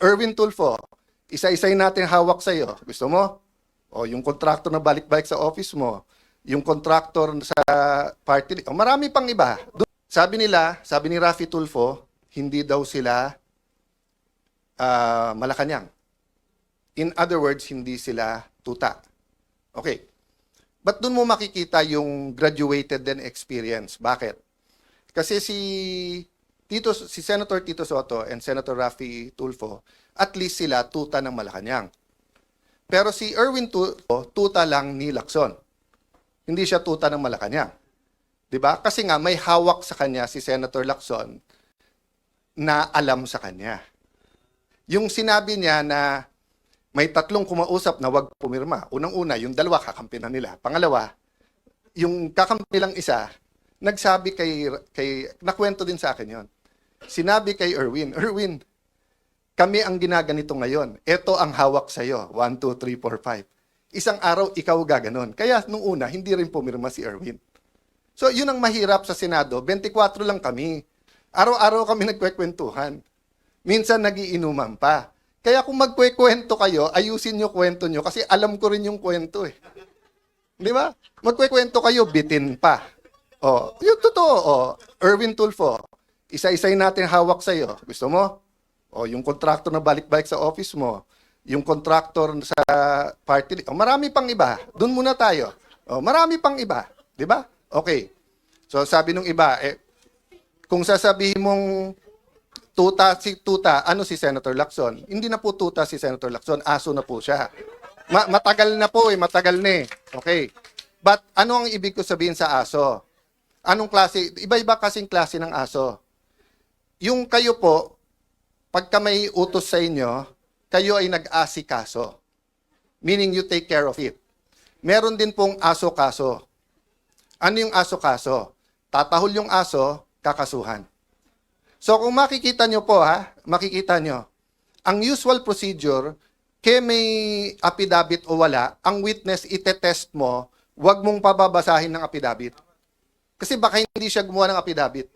Erwin Tulfo, isa-isay natin hawak sa iyo. Gusto mo? O yung contractor na balik-balik sa office mo, yung contractor sa party, o marami pang iba. Sabi ni Raffy Tulfo, hindi daw sila Malacanang. In other words, hindi sila tuta. Okay. But doon mo makikita yung graduated din experience. Bakit? Kasi si Senator Tito Soto and Senator Raffy Tulfo, at least sila tuta ng Malacanang. Pero si Erwin Tulfo, tuta lang ni Lacson. Hindi siya tuta ng Malacanang. 'Di ba? Kasi nga may hawak sa kanya si Senator Lacson na alam sa kanya. Yung sinabi niya na may tatlong kumausap na wag pumirma. Unang-una, yung dalawa kakampi na nila. Pangalawa, yung kakampi nilang isa, nagsabi nakwento din sa akin yon. Sinabi kay Erwin, kami ang ginaganito ngayon. Ito ang hawak sa'yo. 1, 2, 3, 4, 5. Isang araw, ikaw gaganon. Kaya nung una, hindi rin pumirma si Erwin. So, yun ang mahirap sa Senado. 24 lang kami. Araw-araw kami nagkwekwentuhan. Minsan nagiinuman pa. Kaya kung magkwekwento kayo, ayusin nyo kwento nyo kasi alam ko rin yung kwento eh. Di ba? Magkwekwento kayo, bitin pa. Oh, yung totoo. Oh, Erwin Tulfo, isa-isay natin hawak sa'yo. Gusto mo? O yung contractor na balik-balik sa office mo, yung contractor sa party, marami pang iba. Doon muna tayo. O, marami pang iba. Di ba? Okay. So sabi nung iba, kung sasabihin mong tuta, ano si Senator Lacson? Hindi na po tuta si Senator Lacson, aso na po siya. Matagal na po matagal na eh. Okay. But ano ang ibig ko sabihin sa aso? Anong klase? Iba-iba kasing klase ng aso. Yung kayo po, pagka may utos sa inyo, kayo ay nag-asikaso. Meaning you take care of it. Meron din pong aso-kaso. Ano yung aso-kaso? Tatahol yung aso, kakasuhan. So kung makikita nyo po makikita nyo, ang usual procedure, kaya may affidavit o wala, ang witness itetest mo, huwag mong pababasahin ng affidavit. Kasi baka hindi siya gumawa ng affidavit.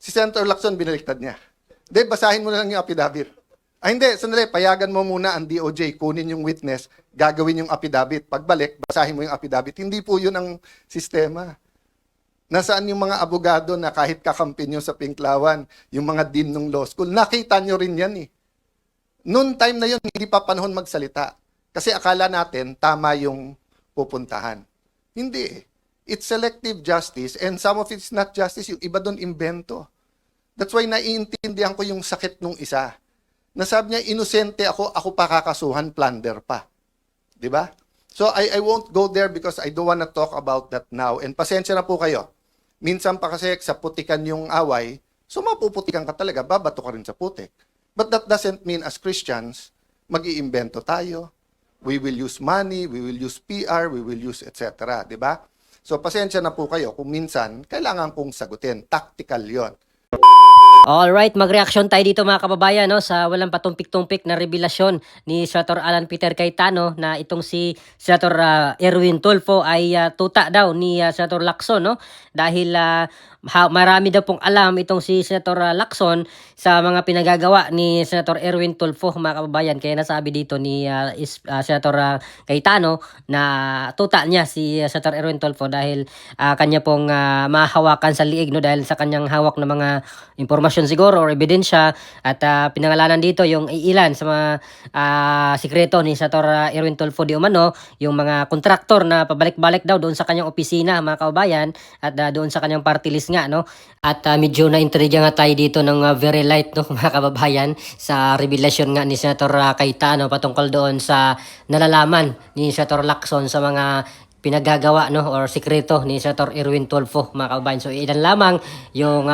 Si Senator Lacson, binaliktad niya. Hindi, basahin mo na lang yung affidavit. Hindi, sandali, payagan mo muna ang DOJ, kunin yung witness, gagawin yung affidavit. Pagbalik, basahin mo yung affidavit. Hindi po yun ang sistema. Nasaan yung mga abogado na kahit kakampi nyo sa Pinklawan, yung mga dean ng law school, nakita nyo rin yan eh. Noon time na yun, hindi pa panahon magsalita. Kasi akala natin, tama yung pupuntahan. Hindi eh. It's selective justice and some of it's not justice. Yung iba doon, invento. That's why naiintindihan ko yung sakit nung isa. Nasabi niya, inosente ako pa kakasuhan, plunder pa. Diba? So I won't go there because I don't wanna talk about that now. And pasensya na po kayo. Minsan pa kasi sa putikan yung away, so mapuputikan ka talaga, babato ka rin sa putik. But that doesn't mean as Christians, mag-iimbento tayo. We will use money, we will use PR, we will use etc. Diba? So pasensya na po kayo kung minsan kailangan kong sagutin. Tactical yon. Alright, mag-reaction tayo dito mga kababayan no, sa walang patumpik-tumpik na revelasyon ni Senator Alan Peter Cayetano na itong si Senator Erwin Tulfo ay tuta daw ni Senator Lacson no? Dahil marami daw pong alam itong si Senator Lacson sa mga pinagagawa ni Senator Erwin Tulfo mga kababayan. Kaya nasabi dito ni Senator Cayetano na tuta niya si Senator Erwin Tulfo dahil kanya pong mahahawakan sa liig no, dahil sa kanyang hawak na mga impormasyon siguro or ebidensya at pinangalanan dito yung ilan sa mga sikreto ni Senator Erwin Tulfo di umano, yung mga kontraktor na pabalik-balik daw doon sa kanyang opisina mga kababayan at doon sa kanyang party list nga no. At medyo na-intriga nga tayo dito ng very light no mga kababayan sa revelasyon nga ni Senator Cayetano patungkol doon sa nalalaman ni Senator Lacson sa mga pinagagawa no or sikreto ni Senator Erwin Tulfo mga kababayan. So ilan lamang yung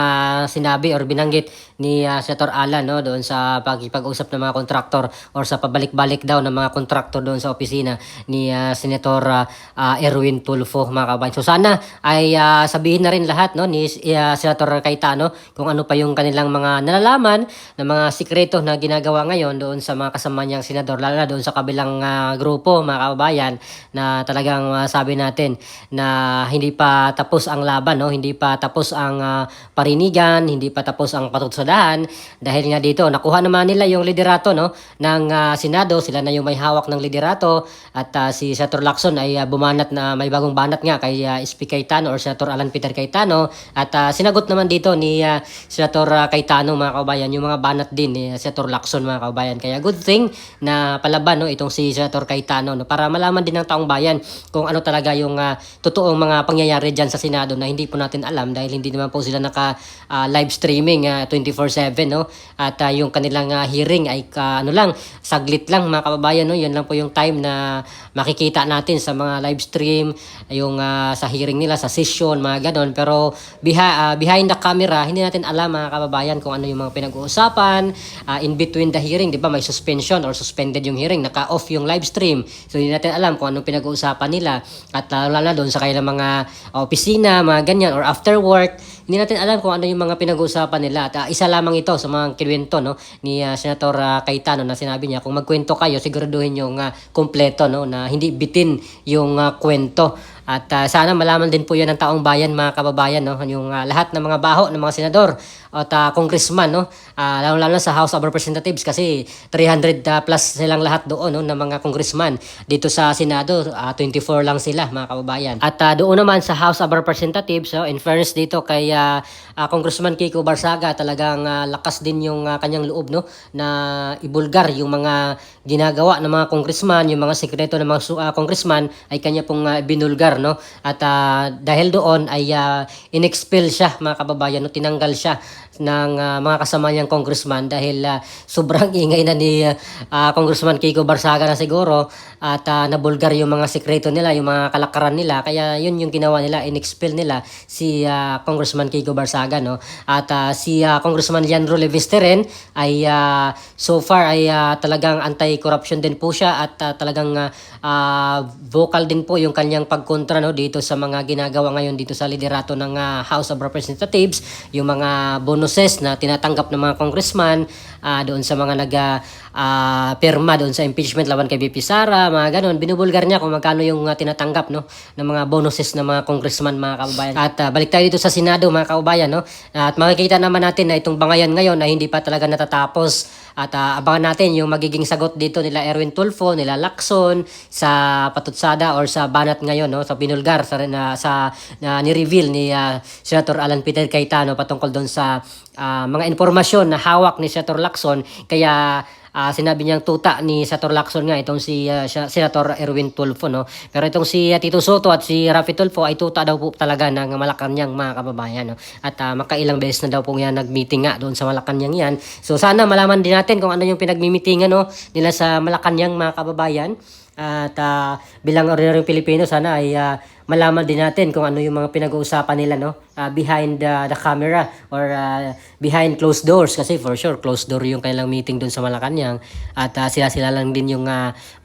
sinabi or binanggit ni Senator Alan no doon sa pag-usap ng mga kontraktor or sa pabalik-balik daw ng mga kontraktor doon sa opisina ni Senator Erwin Tulfo mga kababayan. So sana ay sabihin na rin lahat no ni Senator Cayetano kung ano pa yung kanilang mga nalalaman na mga sikreto na ginagawa ngayon doon sa mga kasama niyang senador lalo na doon sa kabilang grupo mga kababayan na talagang masasabi natin na hindi pa tapos ang laban, no? Hindi pa tapos ang parinigan, hindi pa tapos ang patutsadahan dahil nga dito nakuha naman nila yung liderato, no, ng Senado. Sila na yung may hawak ng liderato at si Senator Lacson ay bumanat na may bagong banat nga kay SP Cayetano or Senator Alan Peter Cayetano at sinagot naman dito ni Senator Cayetano, mga kababayan, yung mga banat din ni Senator Lacson, mga kababayan. Kaya good thing na palaban, no, itong si Senator Cayetano, no, para malaman din ng taong bayan kung ano talaga yung totoong mga pangyayari dyan sa Senado na hindi po natin alam dahil hindi naman po sila naka live streaming 24/7, no, at yung kanilang hearing ay ano lang, saglit lang, mga kababayan, no. Yan lang po yung time na makikita natin sa mga live stream, yung sa hearing nila, sa session, mga ganon. Pero behind the camera, hindi natin alam, mga kababayan, kung ano yung mga pinag-uusapan. In between the hearing, di ba, may suspension or suspended yung hearing, naka-off yung live stream. So hindi natin alam kung anong pinag-uusapan nila. At lalo na doon sa kanilang mga opisina, mga ganyan, or after work, hindi natin alam kung ano yung mga pinag-uusapan nila. At isa lamang ito sa mga kinuwento, no, ni Senator Cayetano na sinabi niya, kung magkwento kayo, siguraduhin yung kompleto, no, na hindi bitin yung kwento. At sana malaman din po yan ng taong bayan, mga kababayan, no, yung lahat ng mga baho ng mga senador at congressman, no, lalo na sa House of Representatives kasi 300 plus silang lahat doon, no, ng mga congressman. Dito sa Senado 24 lang sila, mga kababayan. At doon naman sa House of Representatives, so in fairness dito kay Congressman Kiko Barsaga, talagang lakas din yung kanyang loob, no, na ibulgar yung mga ginagawa ng mga congressman, yung mga sekreto ng mga congressman ay kanya pong binulgar, no. At dahil doon ay inexpel siya, mga kababayan, no, tinanggal siya ng mga kasama niyang congressman dahil sobrang ingay na ni Congressman Kiko Barsaga na siguro at nabulgar yung mga sekreto nila, yung mga kalakaran nila. Kaya yun yung ginawa nila, inexpel nila si Congressman Kiko Barsaga, no. At si Congressman Leandro Leviste rin ay so far ay talagang anti-corruption din po siya at talagang vocal din po yung kanyang pagkontra, no, dito sa mga ginagawa ngayon dito sa liderato ng House of Representatives, yung mga bonuses na tinatanggap ng mga congressman doon sa mga pirma doon sa impeachment laban kay BP Sara, mga ganon. Binubulgar niya kung magkano yung tinatanggap, no, ng mga bonuses ng mga congressman, mga kababayan. At balik tayo dito sa Senado, mga kababayan, no. At makikita naman natin na itong bangayan ngayon ay hindi pa talaga natatapos. At abangan natin yung magiging sagot dito nila Erwin Tulfo, nila Lacson sa patutsada or sa banat ngayon, no, sa binulgar sa ni-reveal ni Senator Alan Peter Cayetano patungkol doon sa mga informasyon na hawak ni Senator Lacson. Kaya sinabi niyang tuta ni Senator Lacson nga itong si Senator Erwin Tulfo, no. Pero itong si Tito Soto at si Raffy Tulfo ay tuta daw po talaga ng Malacanang, mga kababayan, no. At makailang beses na daw po yan nag-meeting nga doon sa Malacanang yan. So sana malaman din natin kung ano yung pinagmi-meetingan, no, nila sa Malacanang, mga kababayan. At bilang ordinaryong Pilipino, sana ay malaman din natin kung ano yung mga pinag-uusapan nila, no, behind the camera or behind closed doors, kasi for sure closed door yung kailang meeting doon sa Malacanang at sila lang din yung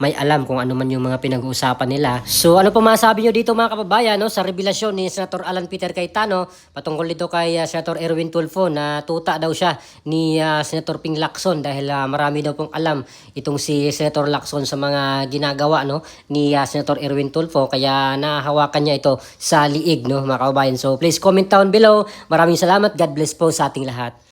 may alam kung ano man yung mga pinag-uusapan nila. So ano po masasabi nyo dito, mga kababayan, no, sa revelasyon ni Senator Alan Peter Cayetano patungkol dito kay Senator Erwin Tulfo na tuta daw siya ni Senator Ping Lacson dahil marami daw pong alam itong si Senator Lacson sa mga ginagawa, no, ni Senator Erwin Tulfo, kaya nahawakan niya ito sa liig, no, mga kababayan. So please comment down below. Maraming salamat. God bless po sa ating lahat.